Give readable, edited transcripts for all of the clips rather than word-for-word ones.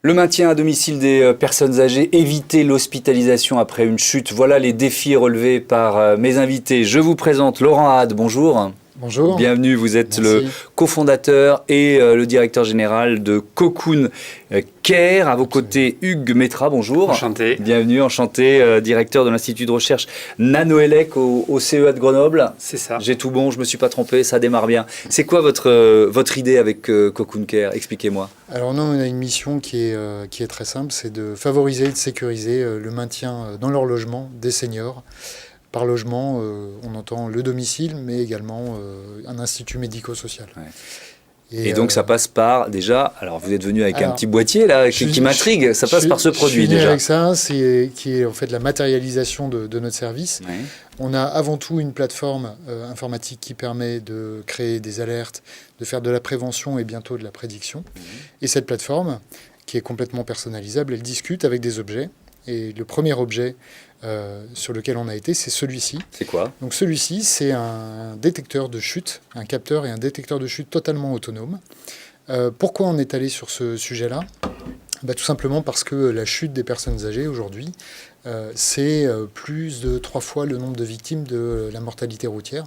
Le maintien à domicile des personnes âgées, éviter l'hospitalisation après une chute. Voilà les défis relevés par mes invités. Je vous présente Laurent Hade, bonjour. Bonjour. Bienvenue, vous êtes Merci. le cofondateur et le directeur général de Cocoon Care. À vos côtés, Hugues Métra, bonjour. Enchanté. Bienvenue, enchanté, directeur de l'Institut de recherche Nanoelec au CEA de Grenoble. C'est ça. J'ai tout bon, je ne me suis pas trompé, ça démarre bien. C'est quoi votre idée avec Cocoon Care? Expliquez-moi. Alors nous, on a une mission qui est très simple, c'est de favoriser et de sécuriser le maintien dans leur logement des seniors. Par logement, on entend le domicile, mais également un institut médico-social. Ouais. Et donc ça passe par, déjà, alors vous êtes venu avec un petit boîtier là qui m'intrigue, ça passe par ce produit je suis déjà. Avec ça, qui est en fait la matérialisation de notre service. Ouais. On a avant tout une plateforme informatique qui permet de créer des alertes, de faire de la prévention et bientôt de la prédiction. Et cette plateforme, qui est complètement personnalisable, elle discute avec des objets. Et le premier objet sur lequel on a été, c'est celui-ci. C'est quoi? Donc celui-ci, c'est un détecteur de chute, un capteur et un détecteur de chute totalement autonome. Pourquoi on est allé sur ce sujet-là? Tout simplement parce que la chute des personnes âgées aujourd'hui, c'est plus de 3 fois le nombre de victimes de la mortalité routière.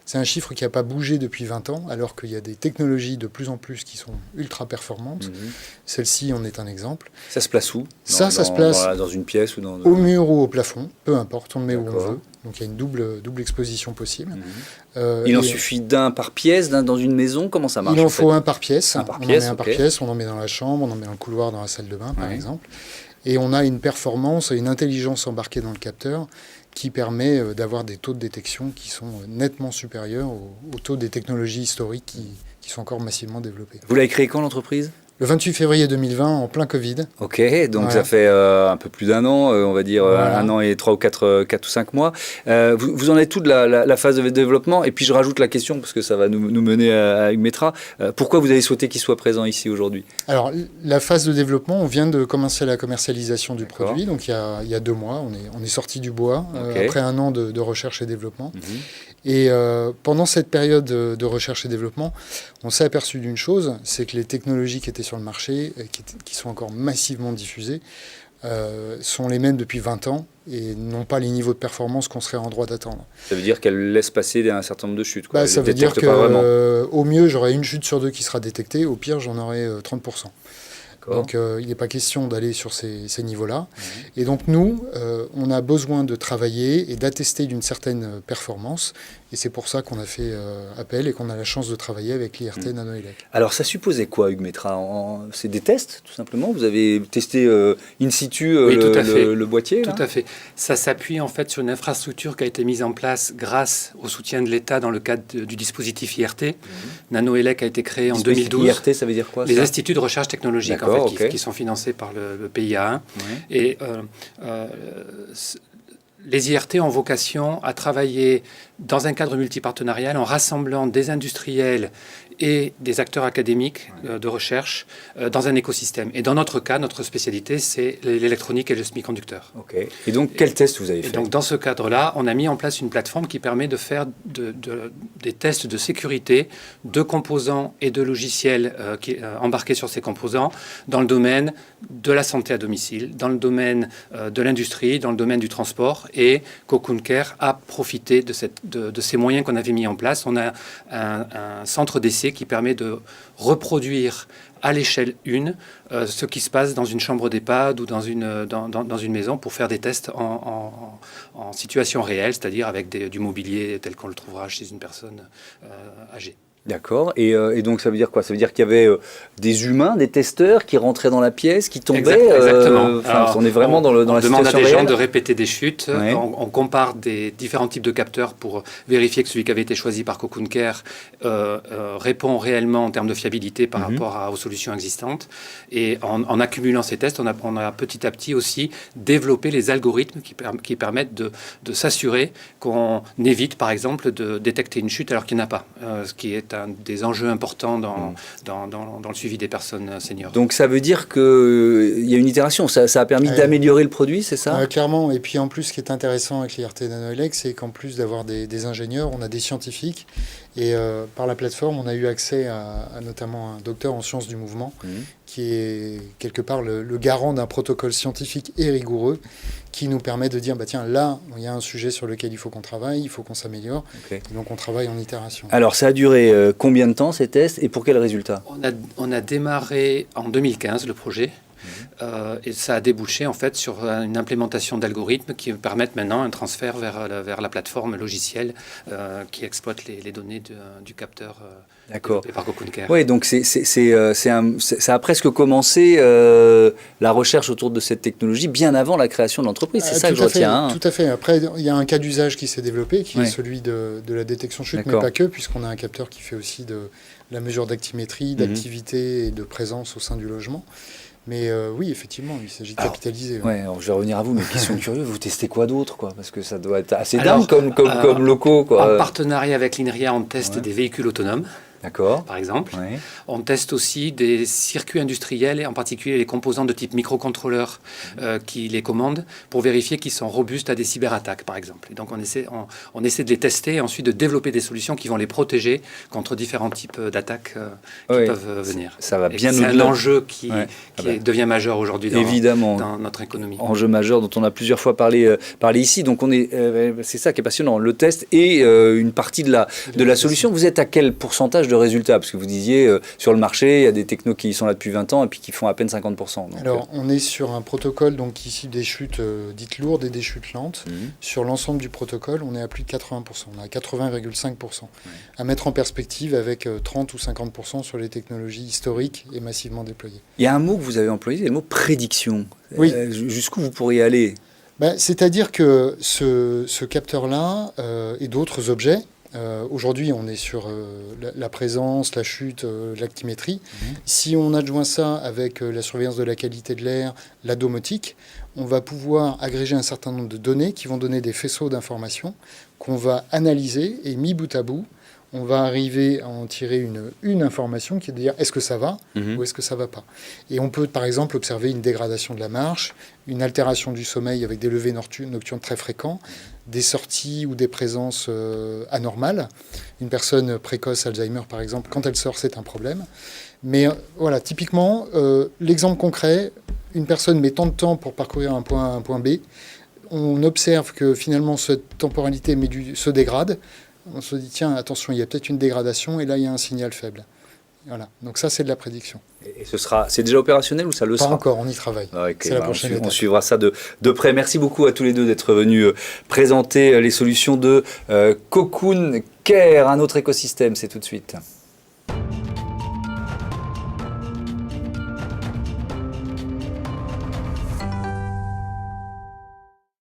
C'est un chiffre qui n'a pas bougé depuis 20 ans, alors qu'il y a des technologies de plus en plus qui sont ultra performantes. Celle-ci en est un exemple. Ça se place où? Ça se place dans une pièce ou dans... au mur ou au plafond, peu importe, on le met où on D'accord. veut. Donc il y a une double exposition possible. Il en suffit d'un par pièce, d'un dans une maison? Comment ça marche? Il en faut un par pièce. Un par On pièce, en met un par ok. pièce, on en met dans la chambre, on en met dans le couloir, dans la salle de bain, par Ouais. exemple. Et on a une performance et une intelligence embarquée dans le capteur qui permet d'avoir des taux de détection qui sont nettement supérieurs aux taux des technologies historiques qui sont encore massivement développées. Vous l'avez créé quand l'entreprise? Le 28 février 2020, en plein Covid. Ok, donc Voilà. ça fait un peu plus d'un an, on va dire Voilà. 1 an et 3 ou 4 ou 5 mois. Vous en êtes tout de la phase de développement? Et puis je rajoute la question, parce que ça va nous mener à Hugues Métra. Pourquoi vous avez souhaité qu'il soit présent ici aujourd'hui? Alors, la phase de développement, on vient de commencer la commercialisation du D'accord. produit. Donc, il y a 2 mois, on est sorti du bois, Ok. après 1 an de recherche et développement. Et pendant cette période de recherche et développement, on s'est aperçu d'une chose, c'est que les technologies qui étaient sur le marché, qui sont encore massivement diffusées, sont les mêmes depuis 20 ans et n'ont pas les niveaux de performance qu'on serait en droit d'attendre. Ça veut dire qu'elle laisse passer un certain nombre de chutes, quoi. Elle Ça ne veut dire détecte pas vraiment. qu'au mieux, j'aurai une chute sur 2 qui sera détectée, au pire, j'en aurai 30%. D'accord. Donc il n'est pas question d'aller sur ces niveaux-là. Et donc nous, on a besoin de travailler et d'attester d'une certaine performance. Et c'est pour ça qu'on a fait appel et qu'on a la chance de travailler avec l'IRT Nanoelec. Alors ça supposait quoi, Hugues Métra? C'est des tests, tout simplement? Vous avez testé in situ Oui, tout à fait. le boîtier là? Tout à fait. Ça s'appuie en fait sur une infrastructure qui a été mise en place grâce au soutien de l'État dans le cadre du dispositif IRT. Nanoelec a été créé en 2012. IRT, ça veut dire quoi? Les ça instituts de recherche technologique en D'accord, fait, ok. qui sont financés par le PIA1. Ouais. Et les IRT ont vocation à travailler dans un cadre multipartenarial en rassemblant des industriels et des acteurs académiques de recherche dans un écosystème. Et dans notre cas, notre spécialité, c'est l'électronique et le semi-conducteur. Ok. Et donc, quel test vous avez Et fait? donc, dans ce cadre-là, on a mis en place une plateforme qui permet de faire des tests de sécurité de composants et de logiciels embarqués sur ces composants dans le domaine de la santé à domicile, dans le domaine de l'industrie, dans le domaine du transport. Et Cocoon Care a profité de ces moyens qu'on avait mis en place. On a un centre d'essai qui permet de reproduire à l'échelle 1 ce qui se passe dans une chambre d'EHPAD ou dans une maison pour faire des tests en situation réelle, c'est-à-dire avec du mobilier tel qu'on le trouvera chez une personne âgée. D'accord. Et donc, ça veut dire quoi? Ça veut dire qu'il y avait des humains, des testeurs qui rentraient dans la pièce, qui tombaient. Exactement. Alors, on est vraiment dans la situation réelle. On demande à des gens de répéter des chutes. Ouais. On compare des différents types de capteurs pour vérifier que celui qui avait été choisi par Cocoon Care répond réellement en termes de fiabilité par rapport aux solutions existantes. Et en accumulant ces tests, on a petit à petit aussi développé les algorithmes qui permettent de s'assurer qu'on évite, par exemple, de détecter une chute alors qu'il n'y en a pas, ce qui est un des enjeux importants dans le suivi des personnes seniors. Donc ça veut dire qu'il y a une itération, ça a permis d'améliorer le produit, c'est ça? Clairement, et puis en plus ce qui est intéressant avec l'IRT Nanoelec, c'est qu'en plus d'avoir des ingénieurs, on a des scientifiques, et par la plateforme on a eu accès à notamment un docteur en sciences du mouvement qui est quelque part le garant d'un protocole scientifique et rigoureux qui nous permet de dire, tiens, là, il y a un sujet sur lequel il faut qu'on travaille, il faut qu'on s'améliore. Okay. Et donc, on travaille en itération. Alors, ça a duré combien de temps, ces tests, et pour quels résultats? On a démarré en 2015, le projet. Et ça a débouché en fait sur une implémentation d'algorithmes qui permettent maintenant un transfert vers la plateforme logicielle qui exploite les données du capteur développé par Cocoon Care. Oui, donc ça a presque commencé la recherche autour de cette technologie bien avant la création de l'entreprise. C'est ça que je retiens. Tout à fait. Après, il y a un cas d'usage qui s'est développé, qui est celui de la détection chute, mais pas que, puisqu'on a un capteur qui fait aussi de la mesure d'actimétrie, d'activité et de présence au sein du logement. Mais oui, effectivement, il s'agit de capitaliser. Alors je vais revenir à vous, mais question curieuse, vous testez quoi d'autre, quoi? Parce que ça doit être assez dingue comme locaux, quoi. En partenariat avec l'INRIA, on teste des véhicules autonomes. D'accord. Par exemple. Ouais. On teste aussi des circuits industriels, et en particulier les composants de type microcontrôleur qui les commandent, pour vérifier qu'ils sont robustes à des cyberattaques, par exemple. Et donc on essaie de les tester et ensuite de développer des solutions qui vont les protéger contre différents types d'attaques qui peuvent venir. Ça va bien c'est un enjeu qui devient majeur aujourd'hui dans notre économie. Enjeu majeur dont on a plusieurs fois parlé ici. Donc c'est ça qui est passionnant, le test et une partie de la solution. Vous êtes à quel pourcentage de résultats? Parce que vous disiez, sur le marché, il y a des technos qui sont là depuis 20 ans et puis qui font à peine 50%. Donc, alors, on est sur un protocole donc, qui cible des chutes dites lourdes et des chutes lentes. Sur l'ensemble du protocole, on est à plus de 80%. On est à 80,5%. À mettre en perspective avec 30 ou 50% sur les technologies historiques et massivement déployées. Il y a un mot que vous avez employé, c'est le mot prédiction. Oui. Jusqu'où vous pourriez aller? C'est-à-dire que ce capteur-là et d'autres objets, aujourd'hui, on est sur la présence, la chute, l'actimétrie. Si on adjoint ça avec la surveillance de la qualité de l'air, la domotique, on va pouvoir agréger un certain nombre de données qui vont donner des faisceaux d'informations qu'on va analyser et mis bout à bout, on va arriver à en tirer une information qui est de dire est-ce que ça va ou est-ce que ça ne va pas. Et on peut par exemple observer une dégradation de la marche, une altération du sommeil avec des levers nocturnes très fréquents, des sorties ou des présences anormales. Une personne précoce, Alzheimer par exemple, quand elle sort, c'est un problème. Mais voilà, typiquement, l'exemple concret, une personne met tant de temps pour parcourir un point B, on observe que finalement cette temporalité se dégrade. On se dit, tiens, attention, il y a peut-être une dégradation, et là, il y a un signal faible. Voilà. Donc ça, c'est de la prédiction. Et c'est déjà opérationnel ou ça le sera? Pas encore, on y travaille. Okay, c'est la prochaine étape. On suivra ça de près. Merci beaucoup à tous les deux d'être venus présenter les solutions de Cocoon Care, un autre écosystème. C'est tout de suite.